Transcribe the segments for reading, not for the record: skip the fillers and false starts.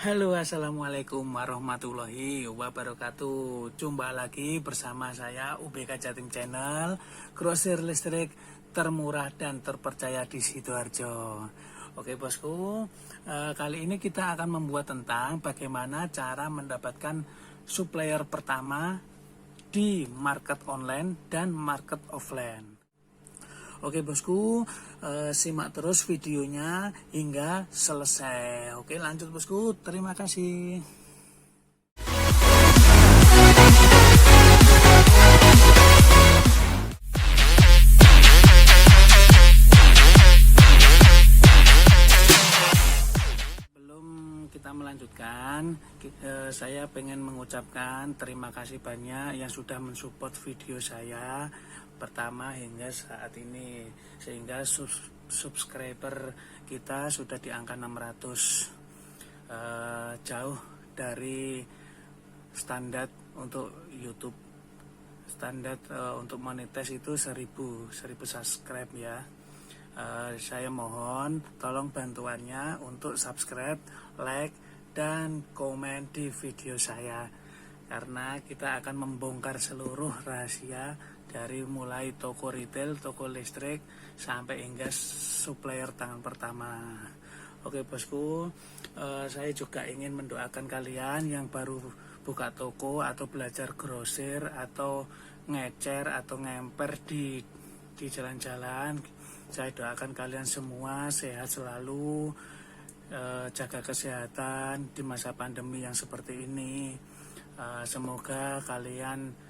Halo, assalamualaikum warahmatullahi wabarakatuh. Jumpa lagi bersama saya UBK Jatim Channel, grosir listrik termurah dan terpercaya di Sidoarjo. Oke bosku, kali ini kita akan membuat tentang bagaimana cara mendapatkan supplier pertama di market online dan market offline. Oke bosku, simak terus videonya hingga selesai. Oke lanjut bosku, terima kasih. Sebelum kita melanjutkan, saya pengen mengucapkan terima kasih banyak yang sudah mensupport video saya pertama hingga saat ini, sehingga subscriber kita sudah di angka 600, jauh dari standar untuk YouTube. Standar untuk monetis itu 1000 subscribe ya. Saya mohon tolong bantuannya untuk subscribe, like, dan komen di video saya, karena kita akan membongkar seluruh rahasia dari mulai toko retail, toko listrik, sampai hingga supplier tangan pertama. Oke bosku, saya juga ingin mendoakan kalian yang baru buka toko atau belajar grosir atau ngecer atau ngemper di jalan-jalan. Saya doakan kalian semua sehat selalu, jaga kesehatan di masa pandemi yang seperti ini. Semoga kalian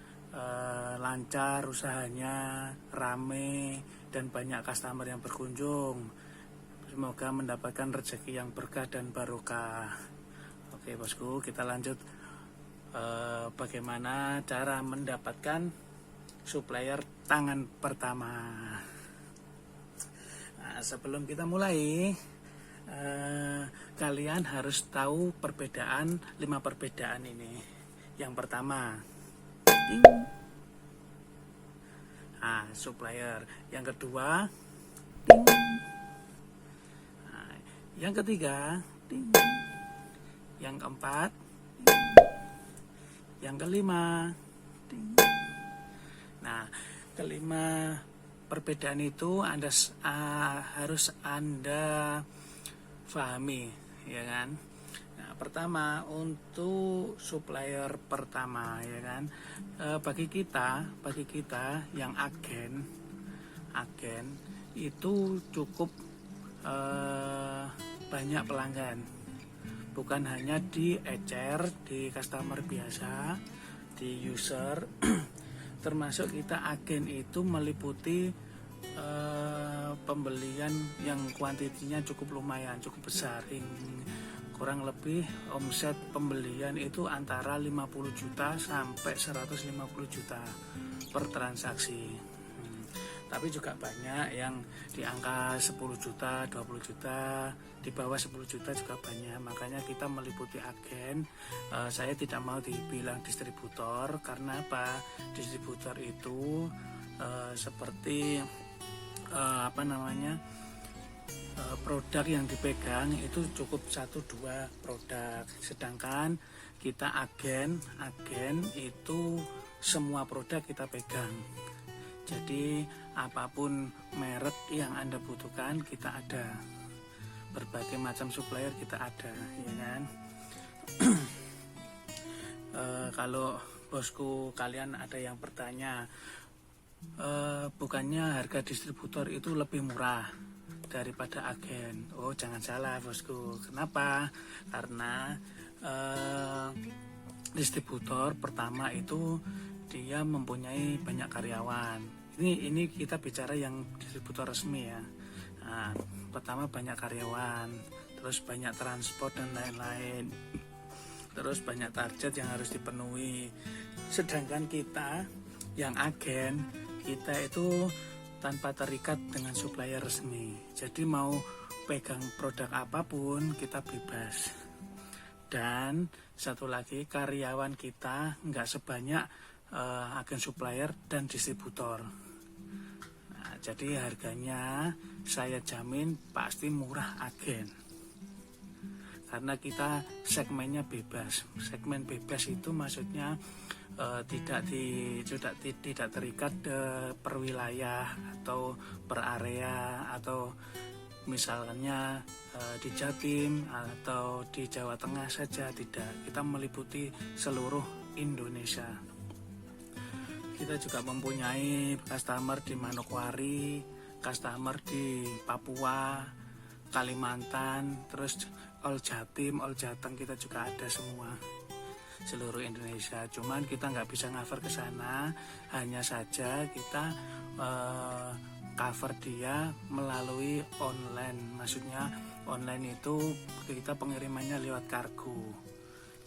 lancar usahanya, rame, dan banyak customer yang berkunjung. Semoga mendapatkan rezeki yang berkah dan barokah. Oke bosku, kita lanjut bagaimana cara mendapatkan supplier tangan pertama. Nah, sebelum kita mulai, kalian harus tahu 5 perbedaan ini. Yang pertama, supplier. Yang kedua, yang ketiga, yang keempat, yang kelima. Nah, kelima perbedaan itu harus Anda pahami, ya kan? Nah, pertama untuk supplier pertama, ya kan? Bagi kita yang agen itu cukup banyak pelanggan, bukan hanya di ecer, di customer biasa, di user. Termasuk kita agen itu meliputi pembelian yang kuantitinya cukup lumayan, cukup besar. Kurang lebih omset pembelian itu antara 50 juta sampai 150 juta per transaksi. Tapi juga banyak yang di angka 10 juta, 20 juta, di bawah 10 juta juga banyak. Makanya kita meliputi agen. Saya tidak mau dibilang distributor, karena apa? Distributor itu seperti produk yang dipegang itu cukup 1-2 produk, sedangkan kita agen itu semua produk kita pegang. Jadi apapun merek yang Anda butuhkan kita ada, berbagai macam supplier kita ada, ya kan? Kalau bosku kalian ada yang bertanya, bukannya harga distributor itu lebih murah daripada agen? Oh jangan salah bosku. Kenapa? Karena distributor pertama itu dia mempunyai banyak karyawan. Ini kita bicara yang distributor resmi ya. Nah, pertama banyak karyawan, terus banyak transport dan lain-lain, terus banyak target yang harus dipenuhi. Sedangkan kita yang agen, kita itu tanpa terikat dengan supplier resmi. Jadi mau pegang produk apapun kita bebas. Dan satu lagi, karyawan kita nggak sebanyak agen supplier dan distributor. Nah, jadi harganya saya jamin pasti murah agen. karena kita segmennya bebas. Segmen bebas itu maksudnya tidak terikat per wilayah atau per area, atau misalnya di Jatim atau di Jawa Tengah saja, tidak. Kita meliputi seluruh Indonesia. Kita juga mempunyai customer di Manokwari, customer di Papua, Kalimantan, terus All Jatim, All Jateng kita juga ada semua, seluruh Indonesia. Cuman kita nggak bisa cover ke sana, hanya saja kita cover dia melalui online. Maksudnya online itu kita pengirimannya lewat kargo,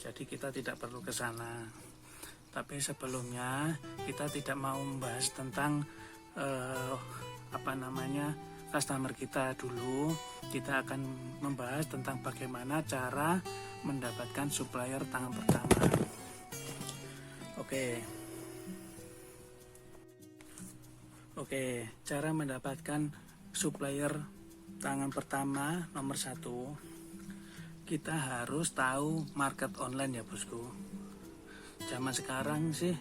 jadi kita tidak perlu ke sana. Tapi sebelumnya kita tidak mau membahas tentang customer kita dulu. Kita akan membahas tentang bagaimana cara mendapatkan supplier tangan pertama. Oke, cara mendapatkan supplier tangan pertama nomor 1, kita harus tahu market online ya bosku. Zaman sekarang sih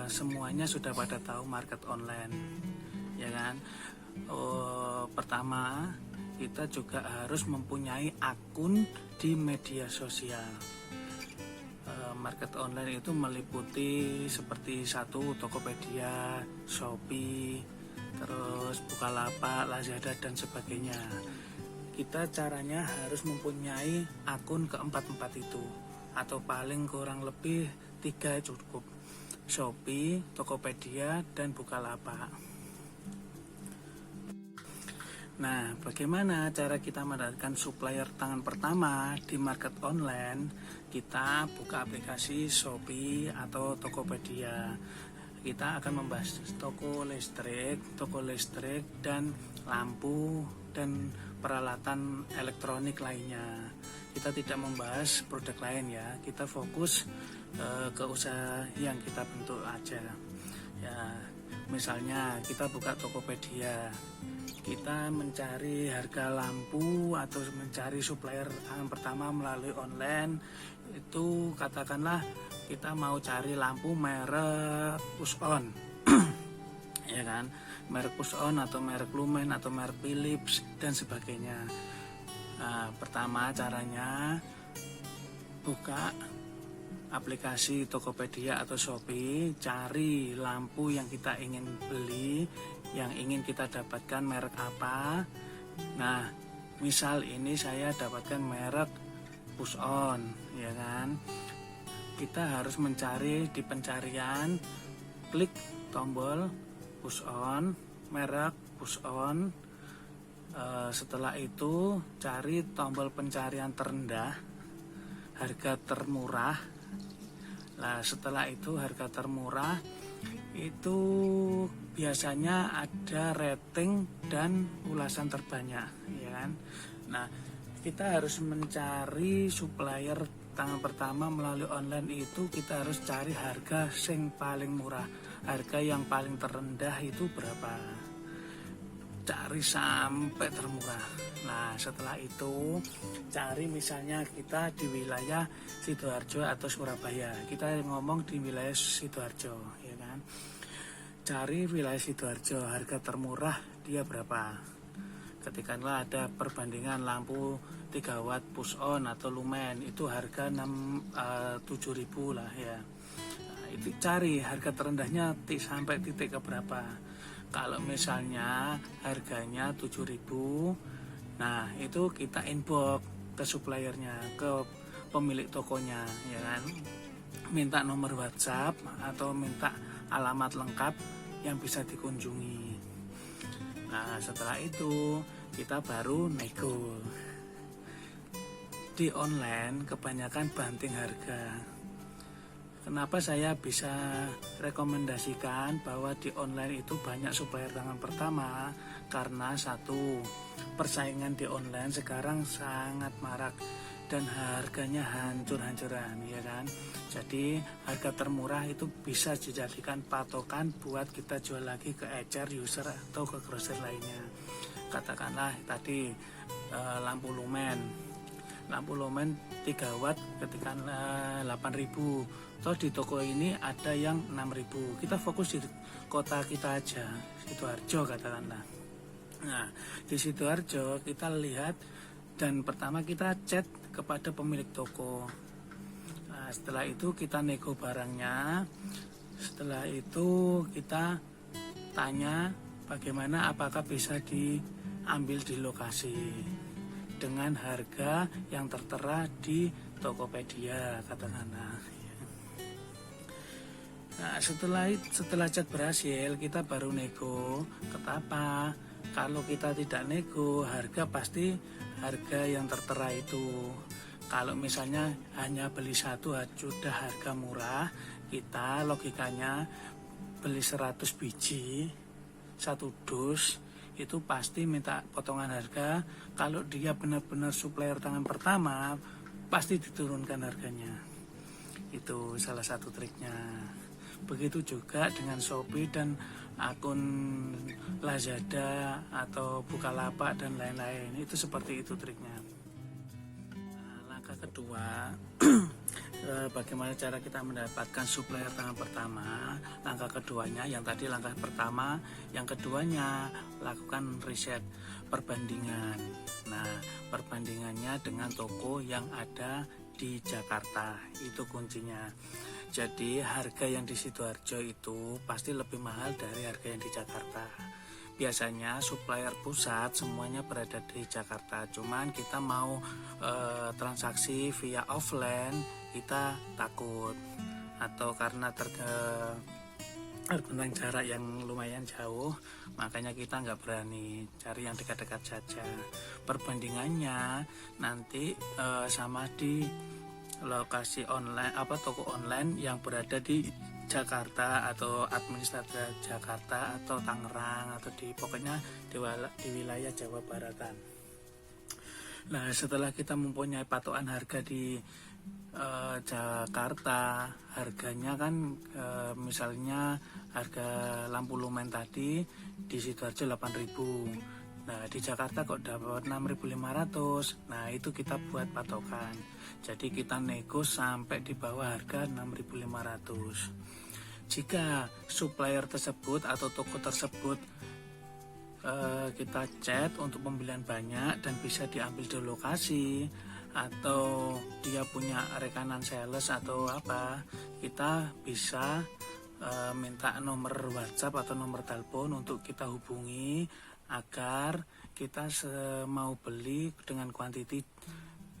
semuanya sudah pada tahu market online, ya kan. Pertama, kita juga harus mempunyai akun di media sosial. Market online itu meliputi seperti Tokopedia, Shopee, terus Bukalapak, Lazada dan sebagainya. Kita caranya harus mempunyai akun keempat-empat itu, atau paling kurang lebih 3 cukup: Shopee, Tokopedia, dan Bukalapak. Nah, bagaimana cara kita mendapatkan supplier tangan pertama di market online? Kita buka aplikasi Shopee atau Tokopedia. Kita akan membahas toko listrik, dan lampu, dan peralatan elektronik lainnya. Kita tidak membahas produk lain ya, kita fokus ke usaha yang kita bentuk aja. Ya, misalnya kita buka Tokopedia, kita mencari harga lampu atau mencari supplier tangan pertama melalui online. Itu katakanlah kita mau cari lampu merek Push On ya kan, merek Push On atau merek Lumen atau merek Philips dan sebagainya. Nah, pertama caranya buka aplikasi Tokopedia atau Shopee, cari lampu yang kita ingin beli, yang ingin kita dapatkan merek apa. Nah, misal ini saya dapatkan merek Push On, ya kan. Kita harus mencari di pencarian, klik tombol Push On, merek Push On. Setelah itu cari tombol pencarian terendah, harga termurah. Nah, setelah itu harga termurah itu biasanya ada rating dan ulasan terbanyak, ya kan. Nah, kita harus mencari supplier tangan pertama melalui online itu. Kita harus cari harga yang paling murah, harga yang paling terendah itu berapa, cari sampai termurah. Nah, setelah itu cari, misalnya kita di wilayah Sidoarjo atau Surabaya, kita ngomong di wilayah Sidoarjo, ya kan. Cari wilayah Sidoarjo, harga termurah dia berapa. Ketikkanlah ada perbandingan lampu 3 watt Push On atau Lumen, itu harga 7.000 lah ya. Nah, itu cari harga terendahnya sampai titik ke berapa. Kalau misalnya harganya 7.000, nah itu kita inbox ke suppliernya, ke pemilik tokonya, ya kan. Minta nomor WhatsApp atau minta alamat lengkap yang bisa dikunjungi. Nah, setelah itu kita baru nego. Di online kebanyakan banting harga. Kenapa saya bisa rekomendasikan bahwa di online itu banyak supplier tangan pertama? Karena satu, persaingan di online sekarang sangat marak dan harganya hancur-hancuran, ya kan. Jadi harga termurah itu bisa dijadikan patokan buat kita jual lagi ke ecer, user atau ke grosir lainnya. Katakanlah tadi lampu Lumen lampu lumen 3 watt ketika 8.000. Toh di toko ini ada yang 6.000. Kita fokus di kota kita aja, Sidoarjo katakanlah. Nah, di Sidoarjo kita lihat dan pertama kita chat kepada pemilik toko. Nah, setelah itu kita nego barangnya. Setelah itu kita tanya bagaimana, apakah bisa diambil di lokasi dengan harga yang tertera di Tokopedia katakanlah. Nah, setelah chat berhasil, kita baru nego. Ketapa? Kalau kita tidak nego, harga pasti harga yang tertera itu. Kalau misalnya hanya beli satu sudah harga murah, kita logikanya beli 100 biji, 1 dus, itu pasti minta potongan harga. Kalau dia benar-benar supplier tangan pertama, pasti diturunkan harganya. Itu salah satu triknya. Begitu juga dengan Shopee dan akun Lazada atau Bukalapak dan lain-lain. Itu seperti itu triknya. Nah, langkah kedua, bagaimana cara kita mendapatkan supplier tangan pertama. Langkah keduanya, yang tadi langkah pertama, yang keduanya lakukan riset perbandingan. Nah, perbandingannya dengan toko yang ada di Jakarta, itu kuncinya. Jadi harga yang di Sidoarjo itu pasti lebih mahal dari harga yang di Jakarta. Biasanya supplier pusat semuanya berada di Jakarta, cuman kita mau transaksi via offline kita takut, atau karena tentang jarak yang lumayan jauh, makanya kita nggak berani, cari yang dekat-dekat saja. Perbandingannya nanti sama di lokasi online, toko online yang berada di Jakarta atau administratif Jakarta atau Tangerang atau pokoknya di wilayah Jawa Baratan. Nah, setelah kita mempunyai patokan harga di Jakarta, harganya kan misalnya harga lampu lumen tadi di Sidoarjo 8.000. Nah, di Jakarta kok dapat 6.500. Nah, itu kita buat patokan. Jadi kita nego sampai di bawah harga 6.500. Jika supplier tersebut atau toko tersebut kita chat untuk pembelian banyak dan bisa diambil di lokasi, atau dia punya rekanan sales atau apa, kita bisa minta nomor WhatsApp atau nomor telepon untuk kita hubungi agar kita mau beli dengan kuantiti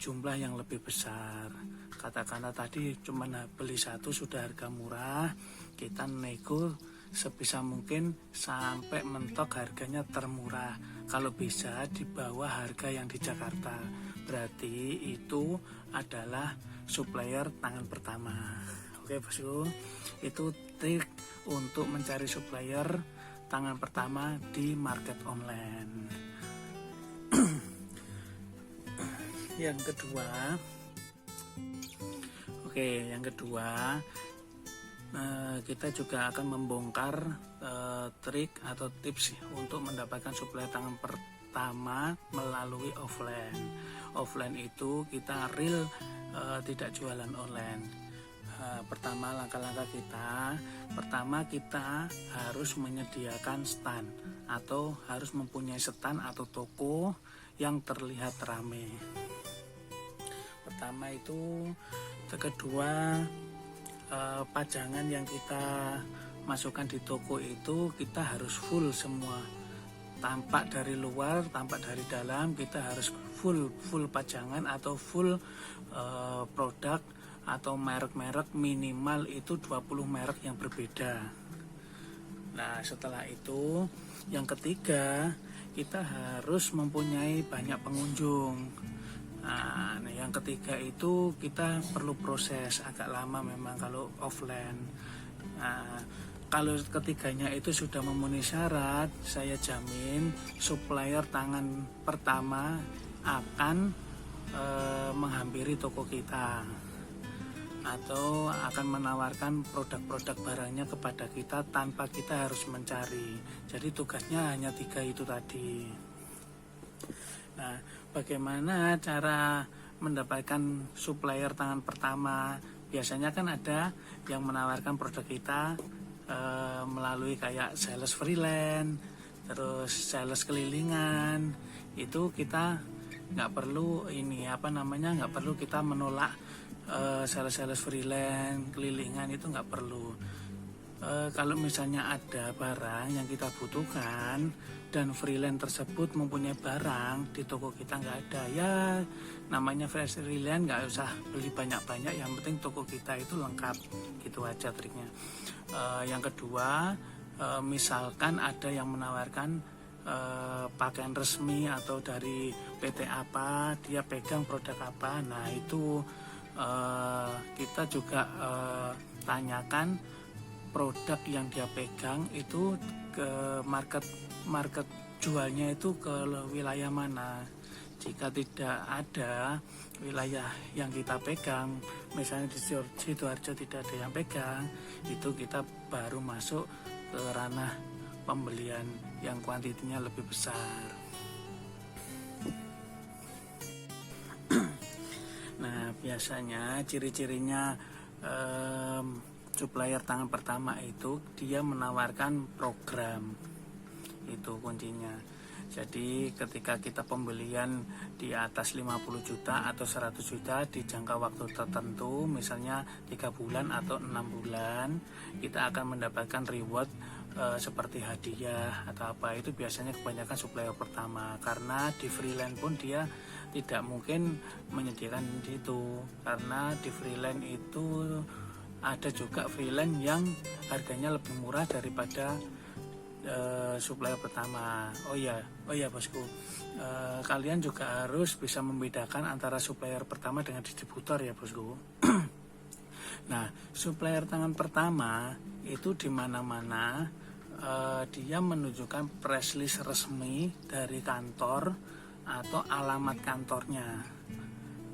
jumlah yang lebih besar. Katakanlah tadi cuma beli satu sudah harga murah, kita nego sebisa mungkin sampai mentok harganya termurah. Kalau bisa di bawah harga yang di Jakarta, berarti itu adalah supplier tangan pertama. Oke bosku, itu trik untuk mencari supplier tangan pertama di market online. Yang kedua, kita juga akan membongkar trik atau tips untuk mendapatkan supplier tangan pertama melalui offline. Offline itu kita real, tidak jualan online. Pertama, langkah-langkah kita harus menyediakan stand atau harus mempunyai stand atau toko yang terlihat ramai. Pertama itu. Kedua, pajangan yang kita masukkan di toko itu kita harus full semua, tampak dari luar, tampak dari dalam, kita harus full pajangan atau full produk atau merek-merek, minimal itu 20 merek yang berbeda. Nah, setelah itu yang ketiga, kita harus mempunyai banyak pengunjung. Nah, yang ketiga itu kita perlu proses agak lama memang kalau offline. Nah, kalau ketiganya itu sudah memenuhi syarat, saya jamin supplier tangan pertama akan menghampiri toko kita atau akan menawarkan produk-produk barangnya kepada kita tanpa kita harus mencari. Jadi tugasnya hanya 3 itu tadi. Nah, bagaimana cara mendapatkan supplier tangan pertama. Biasanya kan ada yang menawarkan produk kita melalui kayak sales freelance, terus sales kelilingan. Itu kita nggak perlu nggak perlu kita menolak sales freelance, kelilingan, itu nggak perlu. Kalau misalnya ada barang yang kita butuhkan dan freelance tersebut mempunyai barang di toko kita nggak ada, ya namanya freelance nggak usah beli banyak-banyak, yang penting toko kita itu lengkap, gitu aja triknya. Yang kedua, misalkan ada yang menawarkan pakaian resmi atau dari PT apa, dia pegang produk apa, nah itu kita juga tanyakan produk yang dia pegang itu ke market jualnya itu ke wilayah mana. Jika tidak ada wilayah yang kita pegang, misalnya di Sidoarjo tidak ada yang pegang, itu kita baru masuk ke ranah pembelian yang kuantitinya lebih besar. Nah, biasanya ciri-cirinya supplier tangan pertama itu dia menawarkan program, itu kuncinya. Jadi ketika kita pembelian di atas 50 juta atau 100 juta di jangka waktu tertentu, misalnya 3 bulan atau 6 bulan, kita akan mendapatkan reward seperti hadiah atau apa. Itu biasanya kebanyakan supplier pertama, karena di freelance pun dia tidak mungkin menyediakan itu, karena di freelance itu ada juga freelance yang harganya lebih murah daripada supplier pertama. Oh ya bosku, kalian juga harus bisa membedakan antara supplier pertama dengan distributor ya bosku. Nah, supplier tangan pertama itu di mana-mana dia menunjukkan press list resmi dari kantor atau alamat kantornya.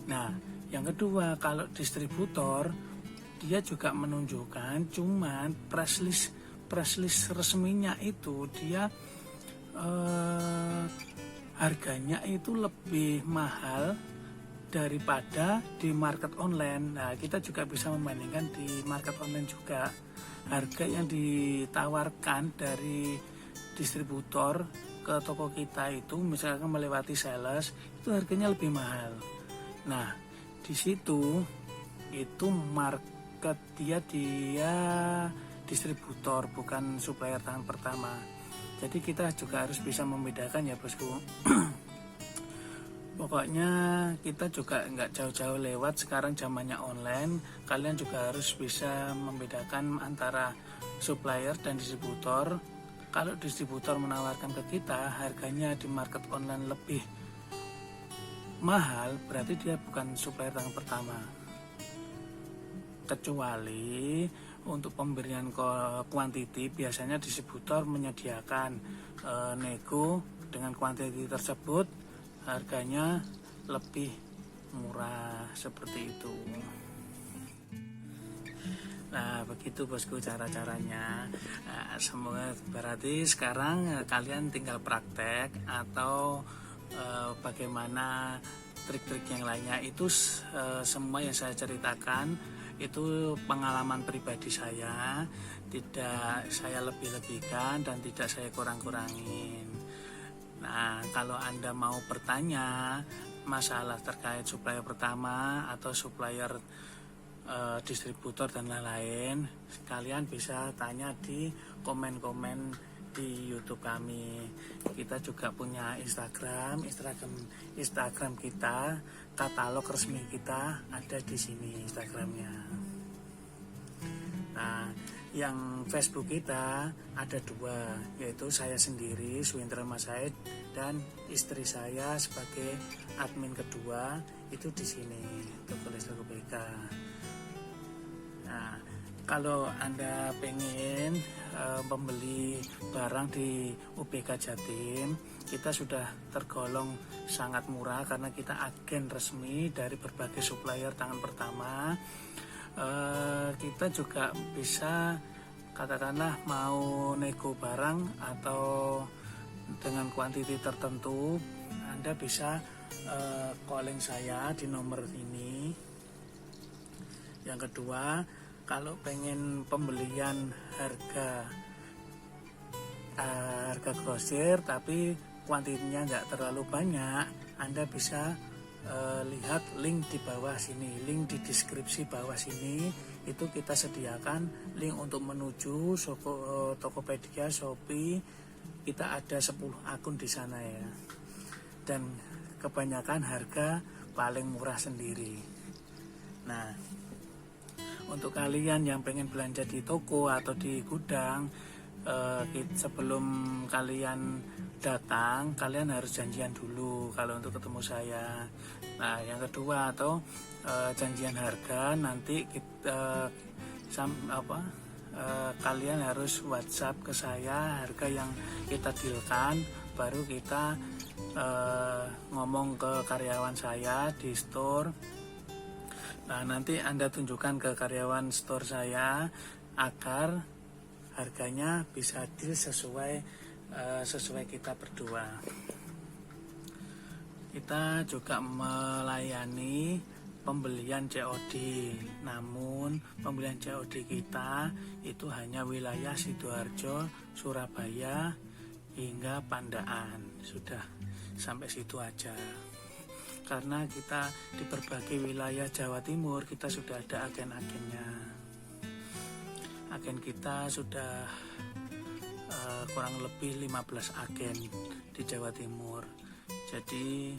Nah, yang kedua, kalau distributor dia juga menunjukkan, cuman press list resminya itu dia harganya itu lebih mahal daripada di market online. Nah, kita juga bisa membandingkan di market online juga. Harga yang ditawarkan dari distributor ke toko kita itu misalkan melewati sales, itu harganya lebih mahal. Nah, di situ itu market dia distributor, bukan supplier tangan pertama. Jadi kita juga harus bisa membedakan ya bosku. Pokoknya kita juga nggak jauh-jauh lewat, sekarang zamannya online. Kalian juga harus bisa membedakan antara supplier dan distributor. Kalau distributor menawarkan ke kita harganya di market online lebih mahal, berarti dia bukan supplier tangan pertama. Kecuali untuk pemberian kuantiti, biasanya distributor menyediakan nego dengan kuantiti tersebut, harganya lebih murah, seperti itu. Nah, begitu bosku cara-caranya. Nah, semoga berarti sekarang kalian tinggal praktek atau bagaimana trik-trik yang lainnya. Itu semua yang saya ceritakan itu pengalaman pribadi saya, tidak saya lebih-lebihkan dan tidak saya kurang-kurangin. Nah, kalau Anda mau bertanya masalah terkait supplier pertama atau supplier distributor dan lain-lain, kalian bisa tanya di komen-komen di YouTube kami. Kita juga punya Instagram kita, katalog resmi kita ada di sini Instagramnya. Nah, yang Facebook kita ada 2, yaitu saya sendiri Suwindra Masaid dan istri saya sebagai admin kedua itu di sini, Toko Listrik UPK. Nah, kalau Anda pengen membeli barang di UPK Jatim, kita sudah tergolong sangat murah karena kita agen resmi dari berbagai supplier tangan pertama. Kita juga bisa, katakanlah mau nego barang atau dengan kuantiti tertentu, Anda bisa calling saya di nomor ini. Yang kedua, kalau pengen pembelian harga grosir tapi kuantitinya nggak terlalu banyak, Anda bisa lihat link di bawah sini, link di deskripsi bawah sini. Itu kita sediakan link untuk menuju Tokopedia, Shopee. Kita ada 10 akun di sana ya, dan kebanyakan harga paling murah sendiri. Nah, untuk kalian yang pengen belanja di toko atau di gudang, sebelum kalian datang, kalian harus janjian dulu kalau untuk ketemu saya. Nah, yang kedua atau janjian harga, nanti kita kalian harus WhatsApp ke saya harga yang kita dealkan, baru kita ngomong ke karyawan saya di store. Nah, nanti Anda tunjukkan ke karyawan store saya agar harganya bisa deal sesuai kita berdua. Kita juga melayani pembelian COD, namun pembelian COD kita itu hanya wilayah Sidoarjo, Surabaya hingga Pandaan. Sudah sampai situ aja. Karena kita di berbagai wilayah Jawa Timur kita sudah ada agen-agennya. Agen kita sudah kurang lebih 15 agen di Jawa Timur. Jadi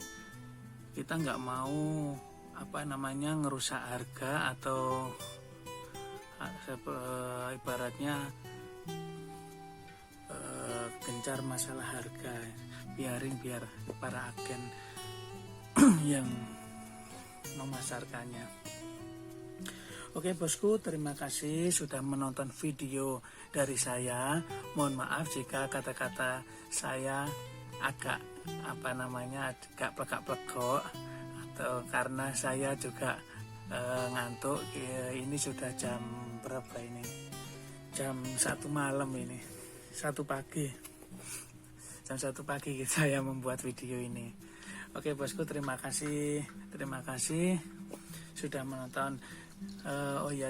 kita nggak mau ngerusak harga atau ibaratnya gencar masalah harga. Biar para agen yang memasarkannya. Oke bosku, terima kasih sudah menonton video dari saya. Mohon maaf jika kata-kata saya agak agak plegak-plegok, atau karena saya juga ngantuk. Ini sudah jam berapa ini? Jam 1 malam ini, 1 pagi. Jam 1 pagi saya membuat video ini. Oke bosku, terima kasih sudah menonton.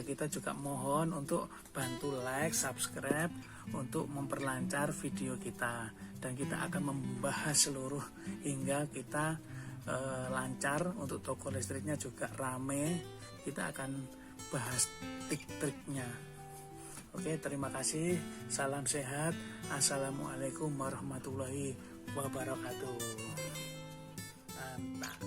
Kita juga mohon untuk bantu like, subscribe untuk memperlancar video kita, dan kita akan membahas seluruh hingga kita lancar. Untuk toko listriknya juga rame, kita akan bahas trik-triknya. Oke, terima kasih, salam sehat, assalamualaikum warahmatullahi wabarakatuh. Mantap.